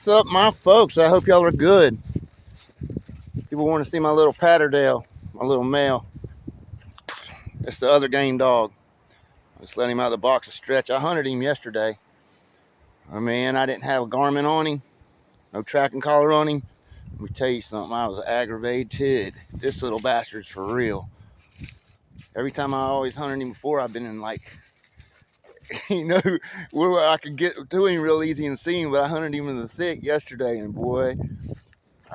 What's up, my folks? I hope y'all are good. People want to see my little Patterdale, my little male. It's the other game dog. I just let him out of the box to stretch. I hunted him yesterday. I mean, I didn't have a garment on him, no tracking collar on him. Let me tell you something, I was aggravated. This little bastard's for real. Every time I always hunted him before, I've been in like, where I could get to him real easy and see him, but I hunted him in the thick yesterday, and boy,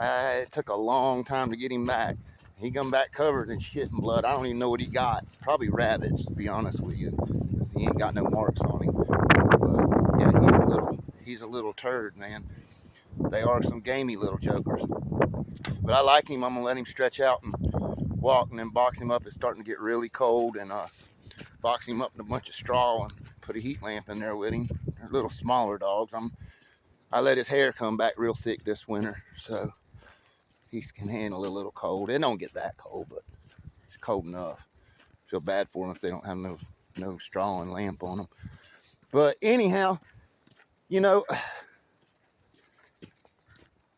it took a long time to get him back. He come back covered in shit and blood. I don't even know what he got. Probably rabbits, to be honest with you, because he ain't got no marks on him. But yeah, he's a little turd, man. They are some gamey little jokers. But I like him. I'm gonna let him stretch out and walk, and then box him up. It's starting to get really cold, and box him up in a bunch of straw and put a heat lamp in there with him. They're little smaller dogs. I let his hair come back real thick this winter, so he can handle a little cold. It don't get that cold, but it's cold enough. Feel bad for them if they don't have no straw and lamp on them. But anyhow,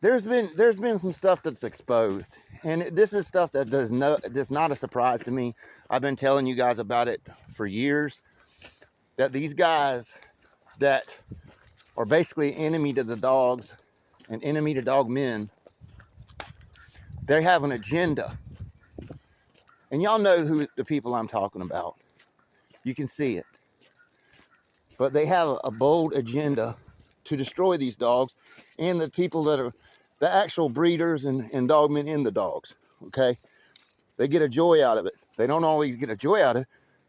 there's been some stuff that's exposed, and this is stuff that does not a surprise to me. I've been telling you guys about it for years, that these guys that are basically enemy to the dogs and enemy to dog men, they have an agenda. And y'all know who the people I'm talking about. You can see it. But they have a bold agenda to destroy these dogs and the people that are the actual breeders and dogmen in the dogs. Okay? They get a joy out of it. They don't always get a joy out of it.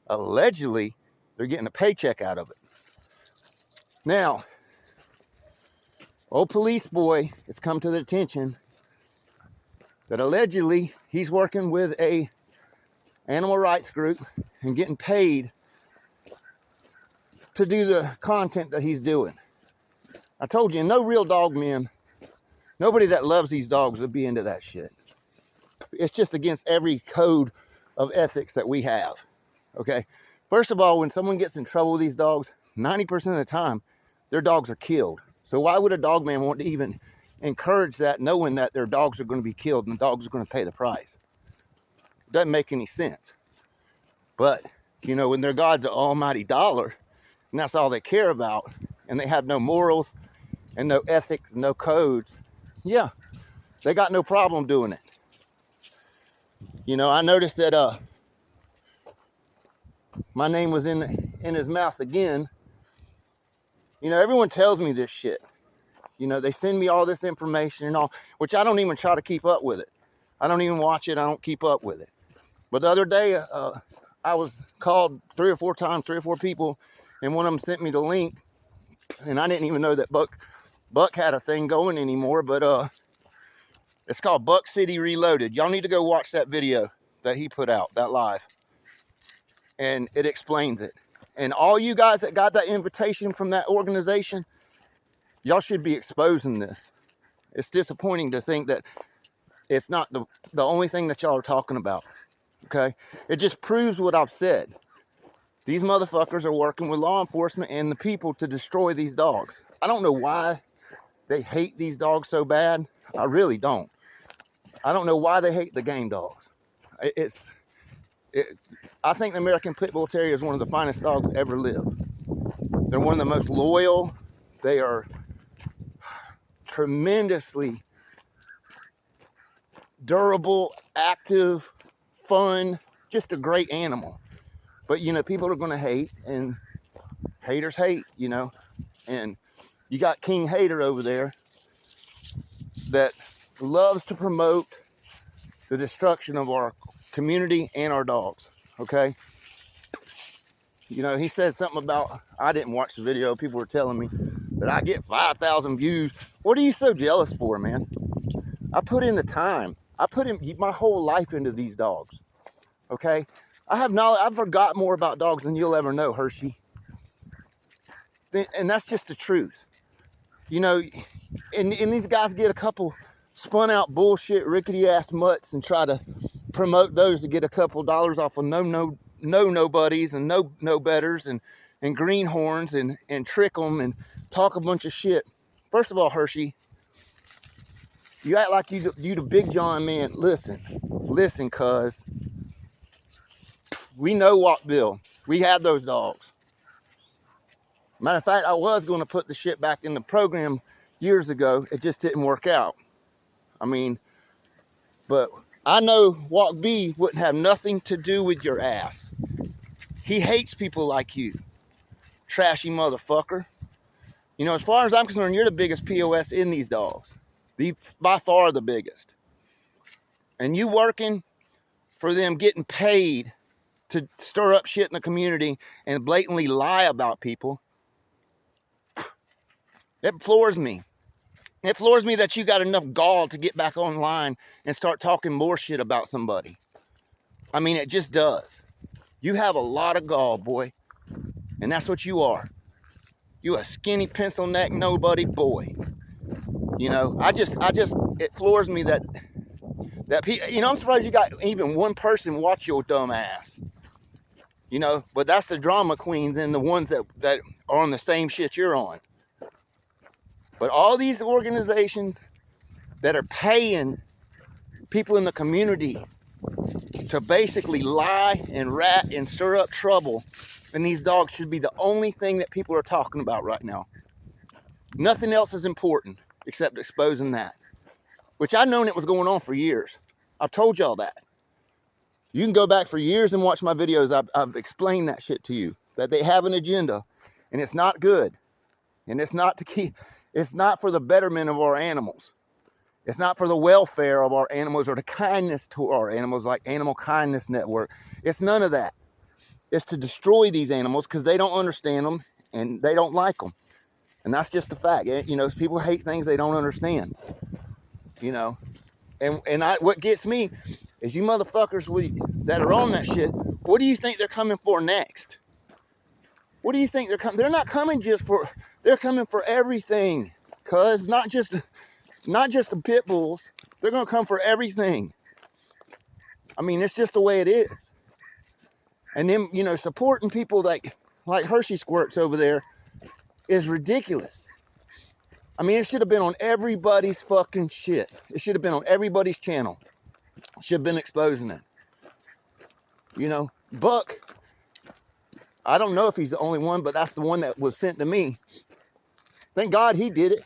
Allegedly, they're getting a paycheck out of it. Now, old police boy, it's come to the attention that allegedly he's working with a animal rights group and getting paid to do the content that he's doing. I told you, no real dog men, nobody that loves these dogs would be into that shit. It's just against every code of ethics that we have. Okay? First of all, when someone gets in trouble with these dogs, 90% of the time, their dogs are killed. So why would a dog man want to even encourage that, knowing that their dogs are going to be killed and the dogs are going to pay the price? It doesn't make any sense. But, when their God's an almighty dollar, and that's all they care about, and they have no morals and no ethics, no codes, yeah, they got no problem doing it. I noticed that my name was in his mouth again. Everyone tells me this shit. They send me all this information and all, which I don't even try to keep up with it. I don't even watch it. I don't keep up with it. But the other day, I was called 3 or 4 times, 3 or 4 people, and one of them sent me the link, and I didn't even know that Buck had a thing going anymore, but it's called Buck City Reloaded. Y'all need to go watch that video that he put out, that live, and it explains it. And all you guys that got that invitation from that organization, y'all should be exposing this. It's disappointing to think that it's not the only thing that y'all are talking about, okay? It just proves what I've said. These motherfuckers are working with law enforcement and the people to destroy these dogs. I don't know why they hate these dogs so bad. I really don't. I don't know why they hate the game dogs. I think the American Pitbull Terrier is one of the finest dogs to ever live. They're one of the most loyal. They are tremendously durable, active, fun, just a great animal. But, people are going to hate, and haters hate, and you got King Hater over there that loves to promote the destruction of our community and our dogs, okay? He said something about, I didn't watch the video, people were telling me that I get 5,000 views. What are you so jealous for, man? I put in the time. I put in my whole life into these dogs, okay? I've forgot more about dogs than you'll ever know, Hershey. And that's just the truth. And these guys get a couple spun out bullshit, rickety ass mutts and try to promote those to get a couple dollars off of nobodies and no betters and greenhorns and trick them and talk a bunch of shit. First of all, Hershey, You act like you the Big John man. Listen, cuz. We know what, Bill. We had those dogs. Matter of fact, I was going to put the shit back in the program years ago. It just didn't work out. I mean, but I know Walk B wouldn't have nothing to do with your ass. He hates people like you. Trashy motherfucker. You know, as far as I'm concerned, you're the biggest POS in these dogs. By far the biggest. And you working for them getting paid to stir up shit in the community and blatantly lie about people. It floors me. It floors me that you got enough gall to get back online and start talking more shit about somebody. I mean, it just does. You have a lot of gall, boy. And that's what you are. You a skinny pencil neck nobody boy. You know, it floors me that you know, I'm surprised you got even one person watch your dumb ass. You know, but that's the drama queens and the ones that are on the same shit you're on. But all these organizations that are paying people in the community to basically lie and rat and stir up trouble, and these dogs should be the only thing that people are talking about right now. Nothing else is important except exposing that, which I've known it was going on for years. I've told y'all that. You can go back for years and watch my videos. I've explained that shit to you, that they have an agenda, and it's not good. And it's not for the betterment of our animals. It's not for the welfare of our animals or the kindness to our animals, like Animal Kindness Network. It's none of that. It's to destroy these animals because they don't understand them and they don't like them. And that's just a fact. You know, people hate things they don't understand. You know, and what gets me is you motherfuckers that are on that shit. What do you think they're coming for next? What do you think they're coming? They're not coming they're coming for everything. Cause not just the pit bulls. They're gonna come for everything. I mean, it's just the way it is. And then, you know, supporting people like Hershey Squirts over there is ridiculous. I mean, it should have been on everybody's fucking shit. It should have been on everybody's channel. Should have been exposing it. You know, Buck, I don't know if he's the only one, but that's the one that was sent to me. Thank God he did it,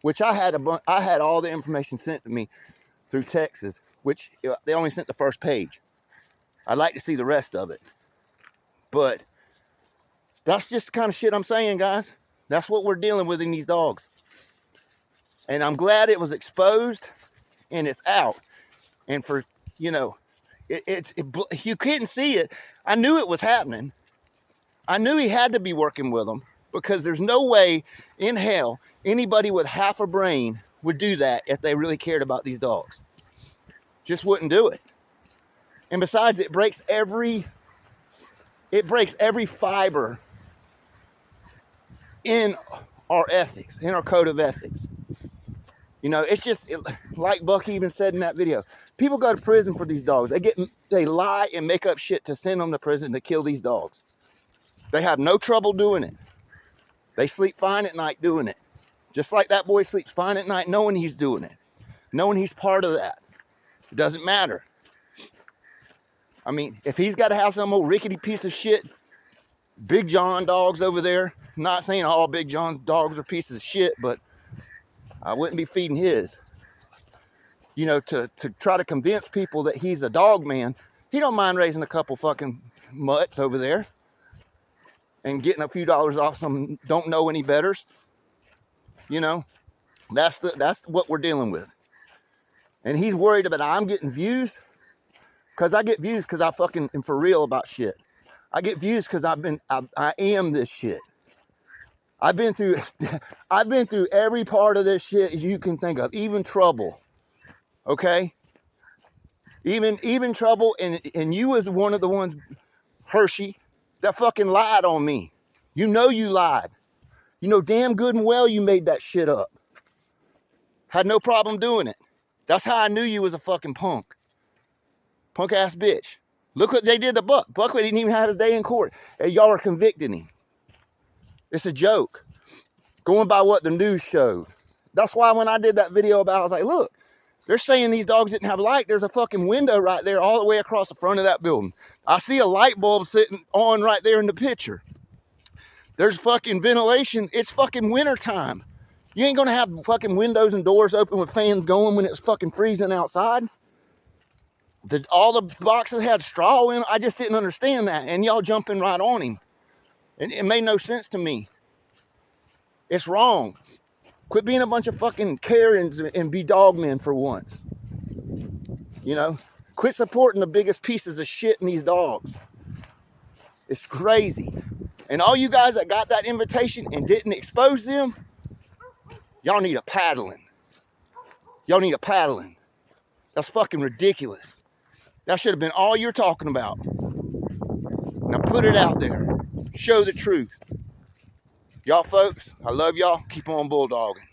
which I had all the information sent to me through Texas, which they only sent the first page. I'd like to see the rest of it. But that's just the kind of shit I'm saying, guys. That's what we're dealing with in these dogs. And I'm glad it was exposed and it's out. And for, you know, you couldn't see it. I knew it was happening. I knew he had to be working with them because there's no way in hell anybody with half a brain would do that if they really cared about these dogs. Just wouldn't do it. And besides, it breaks every fiber in our ethics, in our code of ethics. You know, it's just like Buck even said in that video. People go to prison for these dogs. They lie and make up shit to send them to prison to kill these dogs. They have no trouble doing it. They sleep fine at night doing it. Just like that boy sleeps fine at night knowing he's doing it. Knowing he's part of that. It doesn't matter. I mean, if he's got to have some old rickety piece of shit, Big John dogs over there, not saying all Big John dogs are pieces of shit, but I wouldn't be feeding his. You know, to try to convince people that he's a dog man. He don't mind raising a couple fucking mutts over there and getting a few dollars off some don't know any betters. You know, that's what we're dealing with. And he's worried about I'm getting views. Because I get views because I fucking am for real about shit. I get views because I am this shit. I've been through every part of this shit you can think of, even trouble. Okay? Even trouble, and you was one of the ones, Hershey, that fucking lied on me. You know you lied. You know damn good and well you made that shit up. Had no problem doing it. That's how I knew you was a fucking punk. Punk ass bitch. Look what they did to Buck. Buck didn't even have his day in court. And y'all are convicting him. It's a joke. Going by what the news showed. That's why when I did that video about it, I was like, look, They're saying these dogs didn't have light. There's a fucking window right there all the way across the front of that building. I see a light bulb sitting on right there in the picture. There's fucking ventilation. It's fucking winter time. You ain't gonna have fucking windows and doors open with fans going when it's fucking freezing outside. All the boxes had straw in. I just didn't understand that. And y'all jumping right on him. And it made no sense to me. It's wrong. Quit being a bunch of fucking Karens and be dog men for once. You know? Quit supporting the biggest pieces of shit in these dogs. It's crazy. And all you guys that got that invitation and didn't expose them, y'all need a paddling. Y'all need a paddling. That's fucking ridiculous. That should have been all you're talking about. Now put it out there. Show the truth. Y'all folks, I love y'all. Keep on bulldogging.